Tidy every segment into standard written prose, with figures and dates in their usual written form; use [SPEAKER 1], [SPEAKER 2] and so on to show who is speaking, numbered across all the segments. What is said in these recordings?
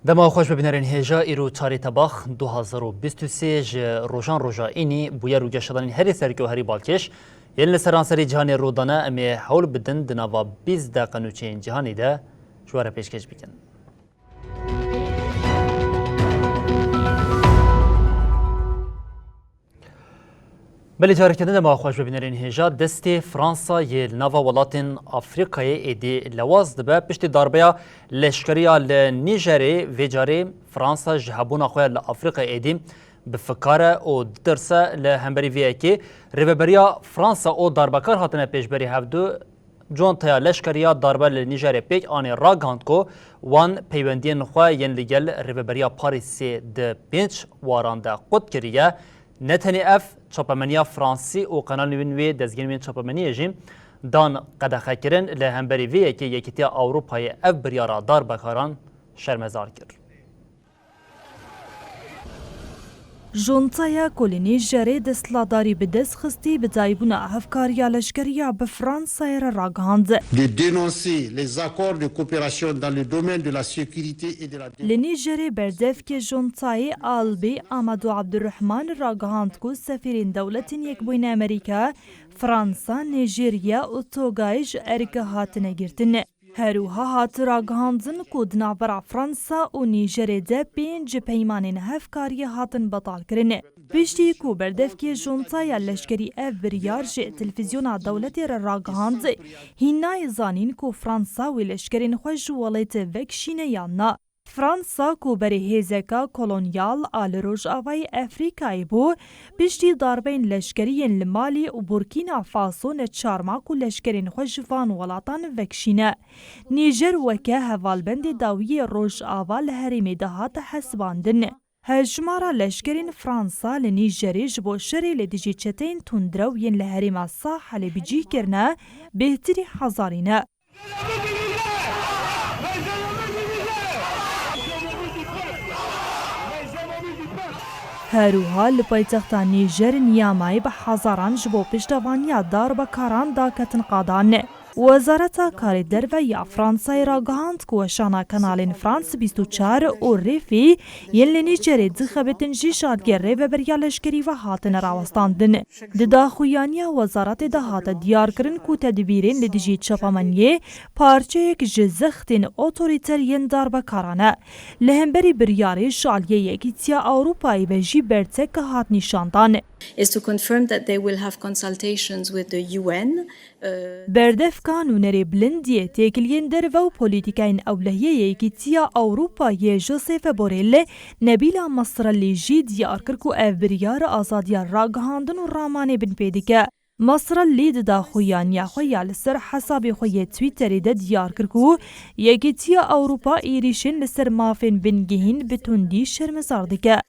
[SPEAKER 1] دما خوش ببینرین هجا ایرو چاری تباخ 2023 روشان روژا اینی بویا رو گشتن هری سرکی و هری بالکش یل لسرانسری جهان رودانه امی حول بدن دنوا 20 دقیقه نوچین جهانی ده جواره پیشکش بکن. بله جاره کردن ما خوش ببینرین هجا دستی فرانسا یل نوا ولاتین آفریقای ایدی لواز دبه پشت داربیا لشکریا لنیجری و جاری فرانسا جهبون آخوی لآفریقای ایدی بفکاره و درسه لهمبری وی اکی ریوبریا فرانسا او داربکار هاتنه پیشبری هفدو جون تیا لشکریا داربه لنیجری پیک آنی را گاند کو وان پیوندین خواه ین لگل ریوبریا پاریسی ده 5 وارانده قد کریه نتنی اف چاپمنیا فرانسی و قنال نوینوی دزگین چاپمنی جیم دان قدخه کرن لهمبری وی که یکیتیا اوروپای اف بریارا دار بکاران شرمزار کرد.
[SPEAKER 2] جونتایا کلینی جری دستلاداری به دست خستی به دایبون افکاریا لشکریا به فرانسا راگاند.
[SPEAKER 3] De dénoncer les accords de coopération dans le domaine de la sécurité et de la défense.
[SPEAKER 2] لنیجری بردف که جونتای آلبی آمدو عبدالرحمن راگاند کو سفیرین دولتین یک بین امریکا فرانسا نیجرییا و توگایج ارک هاتنه گرتن. هروها هات راگهاندن کود نابرا فرانسا و نیجری ده 5 پیمانین هفکاری هاتن بطال کرنه. بیشتی کو بردف که جونتایا لشکری اف بریار جه تلفزیونا دولتی راگهاند هینای زانین کو فرانسا و لشکرین خوش ولیت وکشینه یا نا. فرانسا کو بری هیزکا کولونیال آل روژ آوای افریقای بو بیشتی داربین لشکرین لمالی و بورکینا فاسو نچارما کو لشکرین خوش وان ولاتان وکشینه. نیجر وکه هوالبند داوی روژ آوا لحرمی دهات حسباندن. هجمارا لشکرین فرانسا لنیجری جبو شری لدیجی چتین تندرو ین لحریم ساحل بجی کرنه بهتری حزارینه. هروها لپایتختا نیجر نیامای به هزاران جبو پشتوانیا دار بکاران دا کتن قادانه. وزارت کاری در یا فرانسای را گهاند که شانا کانالین فرانس 24 و ریفی یلی نیجری دخبتن جیشادگر ریو بریا لشکری و هاتن راوستاندن. ددا خویانیا وزارت ده هات دیار کرن که تدبیرین لدیجی چپامنیه پارچه یک جزختین اوتوریترین دار بکارانه. لهمبری بریاری شالیه یکیتیا اوروپایی به جی برتک هات نشاندانه.
[SPEAKER 4] is to confirm that they will have consultations with the UN.
[SPEAKER 2] بردف کانونری بلندیه تکلین در و پولیتیکاین اولهیه یکیتیا اوروپای جوزف بوریل نبیلا مصر لیجی دیار کرکو اف بریار آزادیا راگهاندن و رامانه بن پیدیکه. مصر لید دا خویانیا خویال سر حساب خوی تویتری دا دیار کرکو یکیتیا اوروپا ایریشن لسر مافین بنگهین بتوندی شرمزاردکه.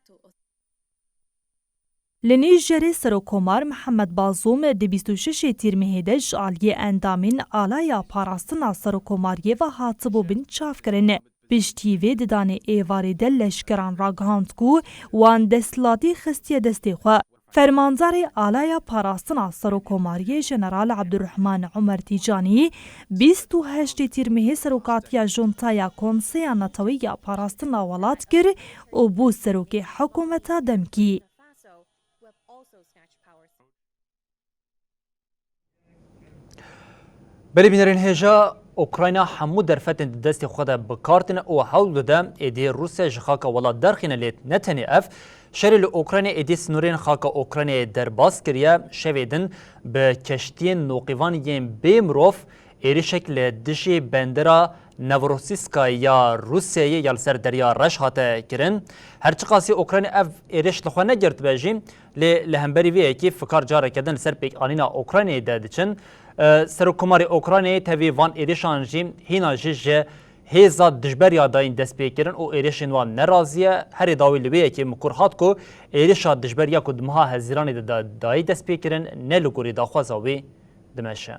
[SPEAKER 2] لنیجری سروکومار محمد بازوم دی 26 تیر مهدش آلیه اندامین آلایا پاراستنا سروکوماریه و هاتبو بین چاف کرنه. بیشتیوی ددانه ایواری دل لشکران راگهاند کو وان دستلاتی خستی دستی خواه. فرمانزار آلایا پاراستنا سروکوماریه جنرال عبدالرحمن عمر تیجانی 28 تیر مه سروکاتیا جونتایا کنسیا نتویا پاراستنا ولات کر و بو سروک حکومتا دمکی.
[SPEAKER 1] بلی بینرین هجا اوکراینا همو درفتن دستی خود بکارتن و حول ده ایدی روسیه جخاک ولاد درخینه لیت نتنی اف شریل اوکراینی ایدی سنورین خاک اوکراینی در باز کریه شویدن به کشتین نوقیوان یم بیمروف ایری شکل دشی بندرا نوروسیسکا یا روسیه یا سر دریا رش هاته کرن هرچی قاسی اوکراین اف ایریش لخوا نگرد بجیم لهمبری ویه که فکر جاره کردن سر پیک آنینا اوکراینی دادچن سروکماری اوکراینی تاوی وان ایریشان جیم هینا جیج هیزا دجبریا داین دست پیکرن او ایریشن وان نرازیه هر داوی لبیه که مکرهات کو ایریشا دجبریا کو دمها هزیران دای دست پیکرن نلگوری داخوازاوی دمشه.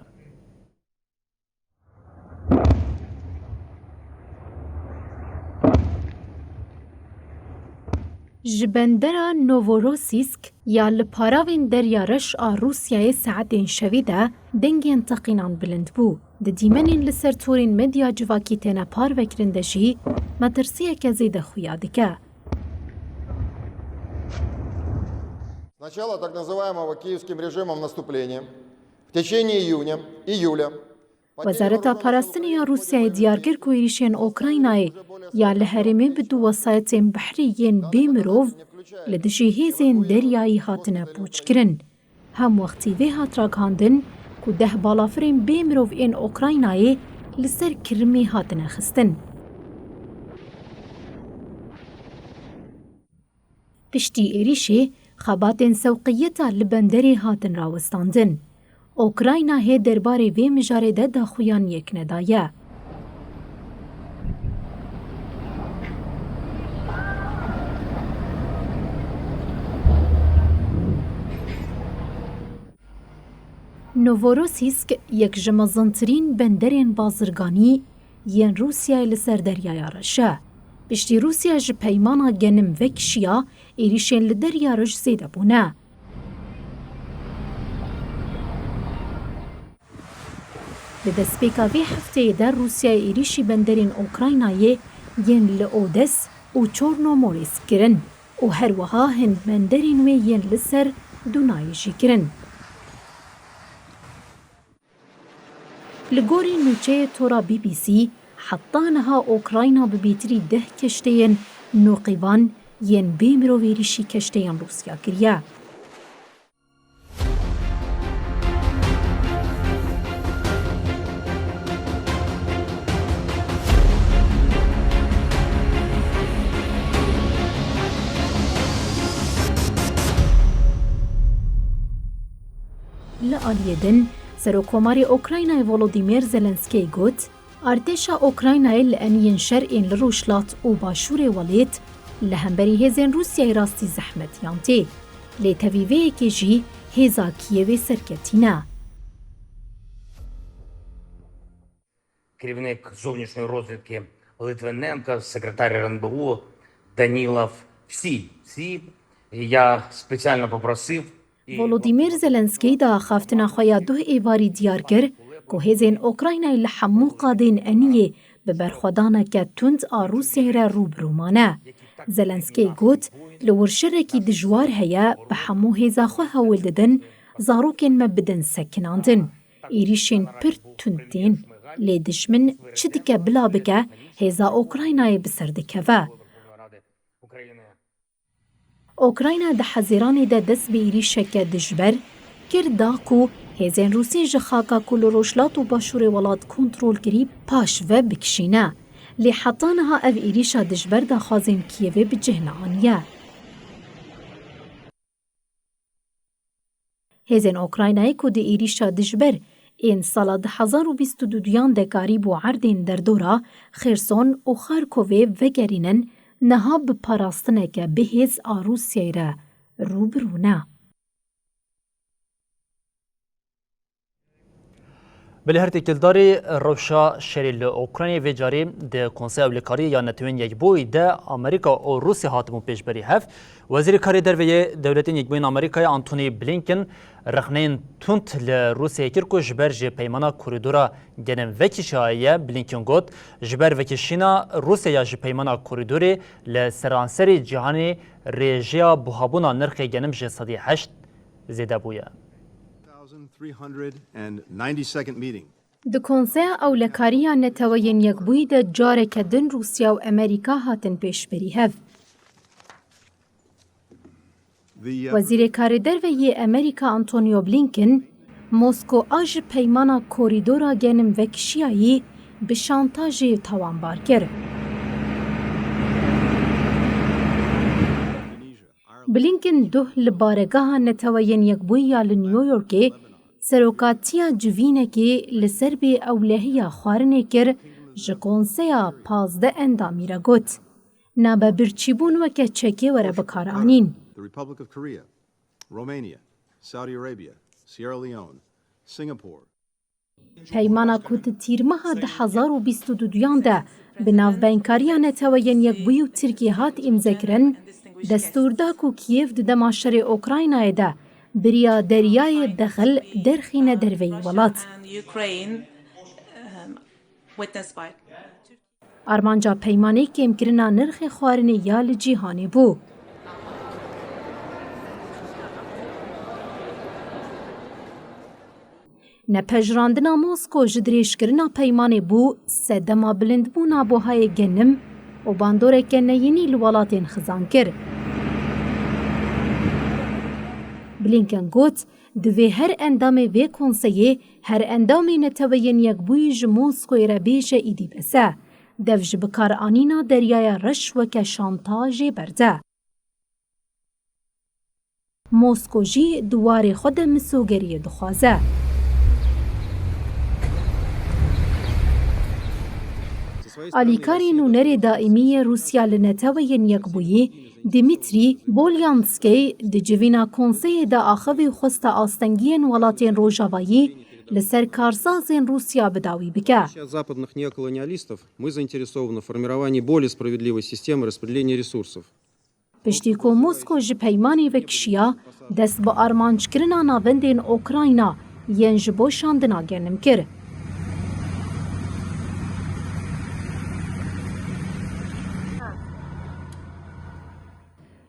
[SPEAKER 5] جبندرا نووروسیسک یا لپاراوین دریا رش آ روسیای ساعتین شویده دنگین تقینان بلند بو. د دیمنین لسر تورین مدیا جواکی تینا پار وکرندشی مترسیه که زیده خویادکه.
[SPEAKER 6] Сначала так называемого киевским режимом наступления в течение июля
[SPEAKER 5] وزارت پاراستنی روسیای دیارگر کو ایریشین اوکراینای یا لهرمی بدو وسایتین بحریین بیمروف لدشی هیزین دریایی هاتنه پوچ کرن. هم وقتی وی هات راگاندن کو ده بالافرین بیمروف این اوکراینای لسر کرمی هاتنه خستن. پشتی ایریشی خباتین سوقیتا لبندری هاتن راوستاندن. اوکراینا هی درباره وی مجاره ده داخویان یک ندایه. نووروسیسک یک جمازنترین بندرین بازرگانی ین روسیای لسر دریای رشه. پشتی روسیا جه پیمانا گنم وکشیا ایریشین لدریا رش زیده بونه. به دستپیکاوی هفته در روسیای ایریشی بندرین اوکراینای ین لئودس و چورنوموریس کرن و هر وها هند بندرین وی ین لسر دونایشی کرن. لگوری نوچه تورا بی بی سی حطانها اوکراینا ببیتری ده کشتین نوقیوان ین بیمرو ویریشی کشتین روسیا کریه. لآلیدن سروکوماری اوکراینای ولودیمیر زلنسکی گوت ارتشا اوکراینای لانین شرعین لروشلات و باشور ولیت لهمبری هزین روسیای راستی زحمت یانتی لی تاویوی که جی هزا کیوی سرکتینا.
[SPEAKER 7] Керівник зовнішньої розвідки Литвиненко, секретар РНБО Данілов, всі. Я спеціально попросив
[SPEAKER 5] ولودیمیر زلنسکی دا خافتنا خویا دو ایواری دیار کر که هزین اوکراینای لحمو قادین انیه ببرخودانه که تند روسیای را روبرومانه. زلنسکی گوت لورشرکی دجوار هیا به همو هزا خو هول ددن زاروکین مبدن سکناندن. ایریشین پر تندین لی دشمن چدکه بلا بکه هزا اوکراینای بسردکه و. اوکراینا ده حزیرانی ده دست به ایریشه که دجبر کرده که هزین روسی جخاکا کل روشلات و باشور ولاد کنترول کری پاش و بکشینه. لی حطانها او ایریشه دجبر ده خوازین کیوه بجهل آنیه. هزین اوکراینای که ده ایریشه دجبر این سال 2022 ده قریب و عردین در دورا خرسون و خارکوه وگرینن نها به پاراستنه که بهز روسیای را روبرونه.
[SPEAKER 1] بله هر تکلداری روشا شریل اوکراینی و جاری ده کنسه اولیکاری یا نتوین یک بوی ده امریکا و روسی هاتمو پیش بری هفت وزیر کاری در وی دولتین یک بوین امریکای آنتونی بلینکن رخنین تونت لروسیه کرکو جبر جه پیمانا کوریدورا گنم وکیشایه بلینکن گوت جبر وکیشینا روسیه جه پیمانا کوریدوری لسرانسری جهانی ریجیا بوهابونا نرخ گنم جه صدی 8 زیده بویه.
[SPEAKER 5] د کنسه اولکاریا نتوین یک بوی ده جاره که دن روسیا و امریکا هاتن پیش بری هف. وزیر کاری در وی امریکا آنتونیو بلینکن موسکو آج پیمانا کوریدورا گنم وکشیایی به شانتاجی توانبار کرد. بلینکن دو لبارگاه نتوین یک بوی یا لنیویورکی سروکاتیا جوینه که لسر به اولهی خوارنه کر ji konseya 15 endamî re got. Nabe birçîbûn weke çekê were bikaranîn.
[SPEAKER 8] The Republic of Korea, Romania, Saudi Arabia, Sierra Leone, Singapore.
[SPEAKER 5] Peymana ku di tîrmeha 2022 de bi navbeynkariya neteweyên Yekbûyî û Tirkiye hat îmzekirin, destûrda ku Kiev di dema şerê Ukraynayê de biriya deryayê dexil derxîne derveyî welat. Armanca peymanê kêmkirina nirxê xwarinê ya li cîhanê bû. Nepejrandina Mosko ji dirêjkirina peymanê bû sedema bilindbûna buhayê genim û bandoreke neyînî li welatên xizan kir. Blinken got, divê her endamê vê konseyê her endamê neteweyên Yekbûyî ji Moskoyê re bêje îdî bese. Dev ji bikaranîna deryaya reş weke şantajê berde. Mosko jî duwarê xwe de misogeriyê dixwaze. Alîkarê nûnerê daîmî yê Rûsya li neteweyên Yekbûyî, Dmitry Bolyanskî di civîna konseyê de axivê xwesta astengiyên welatên Rojavayî li ser karsazên Rûsya bidawî bike.
[SPEAKER 8] Западных неоколониалистов мы заинтересованы в формировании более справедливой системы распределения ресурсов.
[SPEAKER 5] Piştî ku Mosko ji peymanê vekişiya, dest bi armançkirina navendên Okrayna yên ji bo şandina genim kir.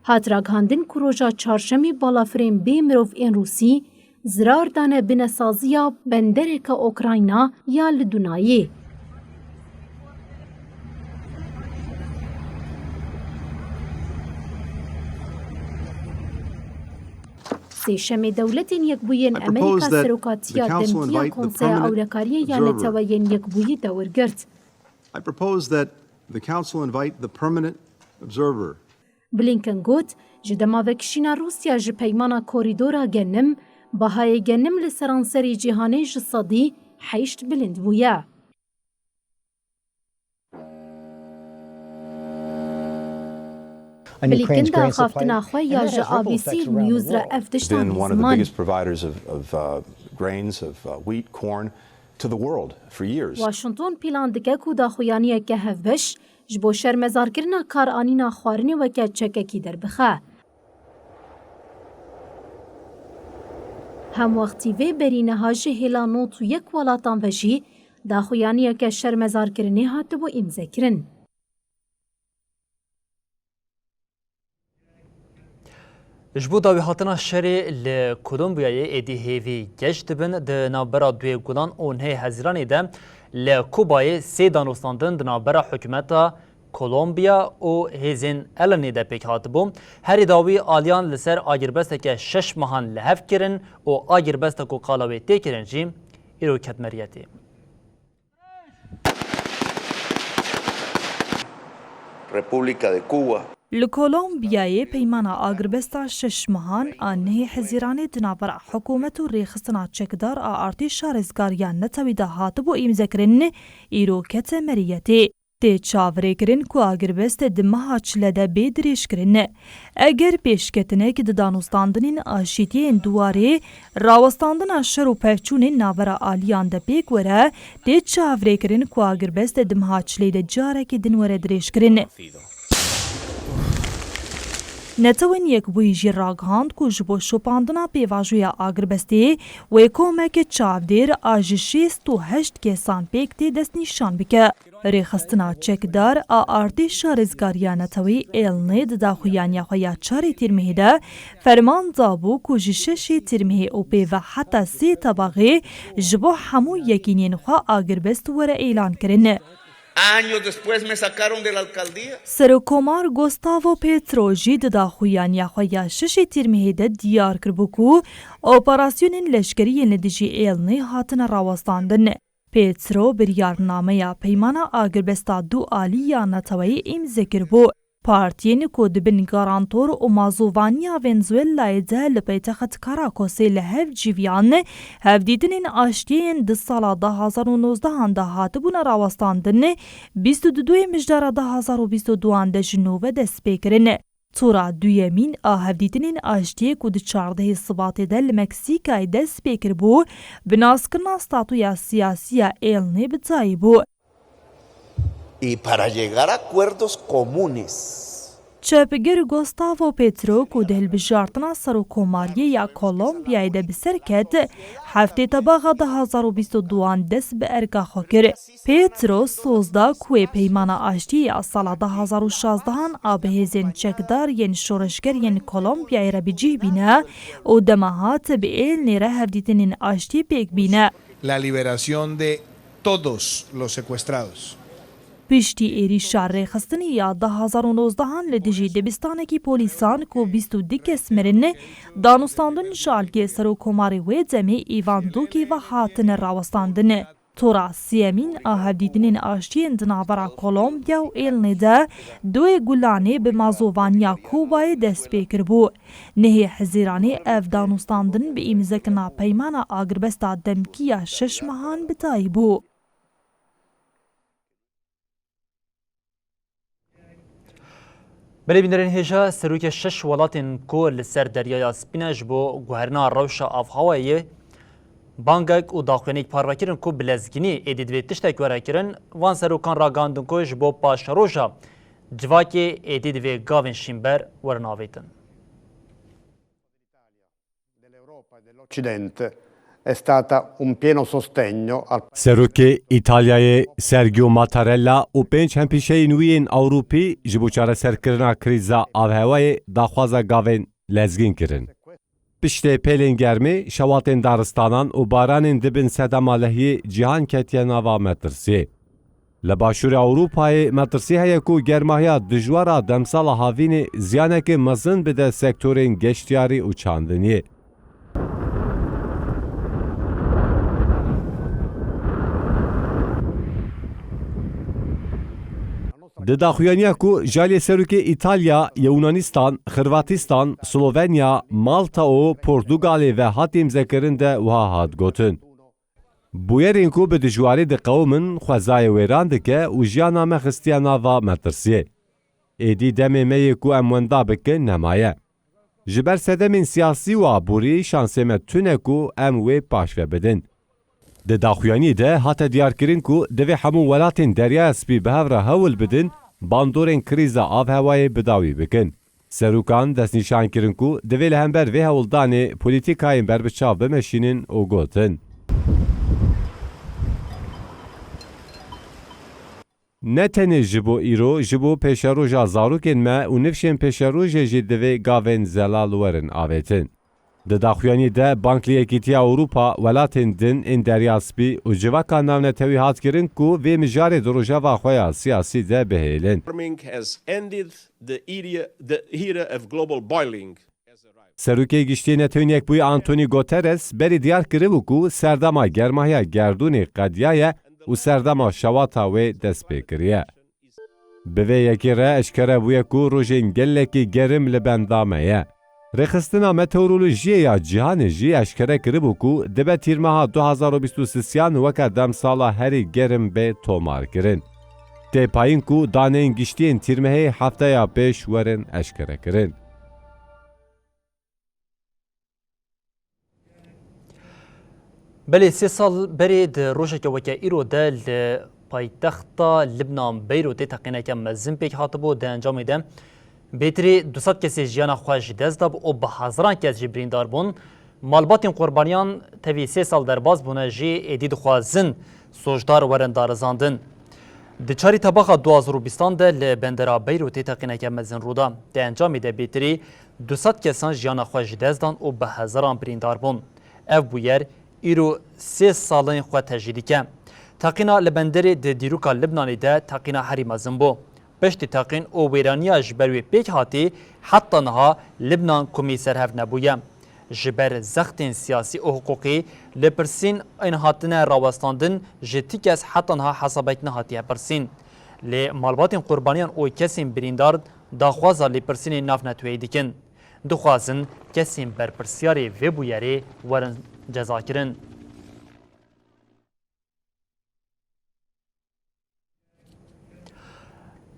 [SPEAKER 5] Hat ragihandin ku roja çarşemê balafirên bê mirov ên Rûsî zirar dane binesaziya bendereka Okrayna ya li Dunayê. Sêşemê dewletên Yekbûyên Amerîka serokatiya demtiya Konseya Ewlekariyê ya Neteweyên Yekbûyî dewirgirt.
[SPEAKER 8] I propose that the Council invite the permanent observer.
[SPEAKER 5] Blinken got, ji dema vekişîna Rûsya ji peymana korîdora genim, bahayê genim li seranserê cîhanê ji sedî heşt bilind bûye. Blinken da xaftina xwe ya ji ABC News re ev tiştan
[SPEAKER 9] been one of the
[SPEAKER 5] zman.
[SPEAKER 9] biggest providers of grains, of wheat, corn to the world for years.
[SPEAKER 5] Washington pîlan dike ku daxuyaniyeke hevbeş ji bo şermezarkirina karanîna xwarinê weke çekekî derbixe. Hem wextî vê berîneha ji hêla not û yek welatan ve jî daxuyaniyeke şermezarkirinê hatibû îmzekirin.
[SPEAKER 1] Ji bo dawîhatina şerê li Kolombiyayê êdî hêvî geş dibin di navbera duê gulan û nihê Hezîranê de li Kubayê sê danostandin di navbera hikûmeta Kolombiya û hêzên Elenê de pêk hatibû. Herî dawî aliyan li ser agîrbesteke 6 mehan li hev kirin û agîrbesta ku qala wê tê kirin jî îro ket meriyetê.
[SPEAKER 10] República de Cuba.
[SPEAKER 2] Li Kolombiyayê peymana agrbesta 6 mehan a nihê Hezîranê di navbera hikûmet û rêxistina çekdar a artêşa rêzgariya netewî de hatibû îmzekirin îro kete meriyetê. Tê çavirêkirin ku agirbestê di meha çile de bê dirêjkirin. Eger pêşketinekî di danûstandinên aşîtiyên duwarê rawestandina şer û pevçûnên navbera aliyan de pêk were, tê çavirêkirin ku agirbestê di meha çilê de carekê din were dirêjkirin. Netewên Yekbûyî jî ragihand ku ji bo şopandina pêvajoya agirbestê wê komeke çavdêr a ji 68 kesan pêk tê destnîşan bike. Rêxistina çekdar a artêşa rêzgariya netewî Elenê di daxuyaniya xwe ya 4 tîrmihê de ferman dabû ku ji 6 tîrmihê û pê ve heta 3 tebaxê ji bo hemû yekîniyên xwe agirbest were êlan kirin.
[SPEAKER 10] Años después me sacaron de la alcaldía.
[SPEAKER 2] Serokkomar Gustavo Petro jî di daxuyaniya xwe ya 6 tîrmihê de diyar kirbû ku operasyonên leşkeriyên li dijî Elenê hatine rawestandin. Petro biryarnameya peymana agirbesta du alî ya neteweyî îmzekir bû. پارتیین کو دبن گارانتور و مازووانیا ونزویلای ده لپیتخت کاراکوسی لهف جیویان هف دیدنین آشتیین ده سالا 2019 ده هاتبون راوستاندن 22 مجدار 2022 ده جنوب دست بکرن. تورا دویمین هف دیدنین آشتی کو ده 14 صبات ده لمکسیکای دست بکر بو بناسکرنا ستاتویا سیاسی ایلنی بتایی بو.
[SPEAKER 10] Y para llegar a acuerdos comunes.
[SPEAKER 2] چپگر گوستاوو پیترو کو دهل بجارتنا سرو کوماریه یا کولومبیای ده بسرکت هفته تباغا 2022 دست به ارگا خوکر. پیترو سوزدا کوی پیمانا آشتی یا سالا 2016 آبهزین چکدار ین شورشگر ین کولومبیای را بجیه بینه و دماهات به ایل نیره هفدیتنین آشتی پیک بینه.
[SPEAKER 11] La liberación de todos los secuestrados.
[SPEAKER 2] پشتی ایری شار خستنی یا 2019 لدیجی دبستانکی پولیسان کو 22 کس مرن دانوستاندن شالگی سرو کماری وی زمی ایوان دوکی و حاتن راوستاندن. تورا سیمین آهدیدنین آشتین دناورا کولومبیا و ایلنی ده دوی گلانه به مازووانیا کوبای دست پیکر بو. نهی حزیرانی اف دانوستاندن به ایمزکنا پیمانا آگربستا دمکیا 6 ماهان بتایی بو.
[SPEAKER 1] بله بینرین هجا سروک 6 ولاتین کو لسر دریای سپینج بو گوهرنا روشا آفهوایی بانگک و داخلینیک پارواکرین کو بلزگینی ادید و تشتک وراکرین وان سروکان را گاندن کوش بو پاش روشا جواکی ادید و گاوین شیمبر ورناویتن.
[SPEAKER 3] È stata un pieno sostegno al
[SPEAKER 12] سروک ایتالیای سرگیو ماتارلا و پنج همپیشه نوین اوروپی جبو چاره سرکرنا کریزا آبهوای داخوازا گاوین لزگین کرن. پشت پیلین گرمی شواتین دارستانان و بارانین دبن سدما لحی جهان کتیا ناوا مترسی. لباشور اوروپای مترسی هیا کو گرماهیا دجوارا دمسال هاوین زیانک مزن بده سکتورین گشتیاری و چاندنی. د داخویانیا کو جالی سروک ایتالیا، یونانستان، خرواتستان، سلوونیا، مالتا و پرتغال و هاتیم ذکرنده و هات گوتن. بویرین کو به دجواری د قومن خوازای ویران دکه و جانا مخستیانا و مترسیه. ایدی دمی می کو اموندا بکن نمایه. جبر سدمین سیاسی و عبوری شانسیمه تونه کو اموی پاشوه بدن. د داخویانی ده هات دیارکرین کو دوی همون ولاتین دریا سپی به هفره هول بدن باندورین کریزا آف هوای بداوی بکن. سروکان دست نشان کرن کو دوی لهمبر و هولدانی پولیتیکاین بربچاو بمشینن و گوتن. نه تنه جبو ایرو جبو پیشروژا زاروکن ما و نفشن پیشروژا جدوی گاوین زلال ورن آویتن. د داخویانی ده بانکلیکیتیا اوروپا ولاتین دن این دریاسپی و جواکا ناونه توی هات کرن کو وی مجاری دروژا و خویا سیاسی ده بهیلن. سروکی گشتی نتونیک بوی آنتونی گوترس بری دیار کرد کو سردما گرماهیا گردونی قدیایه و سردما شواتا و دست بکریه. به وی یکی را اشکره بوی کو روژین گلکی گرم لبندامه. رخصتنا متئورولوژی یا جهان جی اشکره کرد کو دبه تیرمها 2023 وکا دم سالا هری گرم به تومار کرن. تی پایین کو دانین گشتین تیرمه هفته یا پیش ورن اشکره کرن.
[SPEAKER 1] بله 3 سال برید روشک وکا ایرو دل پایتخت لبنان بیروت تقینه که مزن پیک هاتبو ده انجام ده بیتری 200 کسی جیانا خواهش دست داب و به هزاران کس جبرین دار بون مالباتین قربانیان توی 3 سال در باز بونه جی ایدید خوازن سوشدار ورن دارزاندن. دچاری طبقه 2020 ده لبندرا بیروت تقینه که مزن رودا ده انجام ده بیتری 200 کسان جیانا خواهش دست دان و به هزاران برین دار بون. اف بویر ایرو 3 سالین خواه تجدیدی که تقینا لبندر ده دیروکا لبنانی ده تقینا هری مزن بو. پشت تقین او ویرانیا جبروی پیک هاتی حتی نها لبنان کمیسر هف نبویه. جبر زختین سیاسی و حقوقی لپرسین این هاتنه راوستاندن جتی کس حتی نها حسابک نهاتی پرسین. لی مالباتین قربانیان او کسین بریندار داخوازا لپرسینی ناف نتوی دیکن دخوازن کسیم برپرسیاری و بویاری ورن جزا کرن.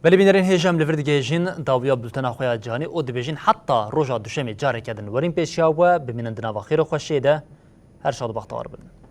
[SPEAKER 1] ولی بینرین هیجم لور دیگه جین داویا بلتنا خویا جهانی او دبیجین حتی روژا دوشمی جاره کردن ورین پیشیا و بمینن دناوا خیر و خوشیده هر شاد بختار بن.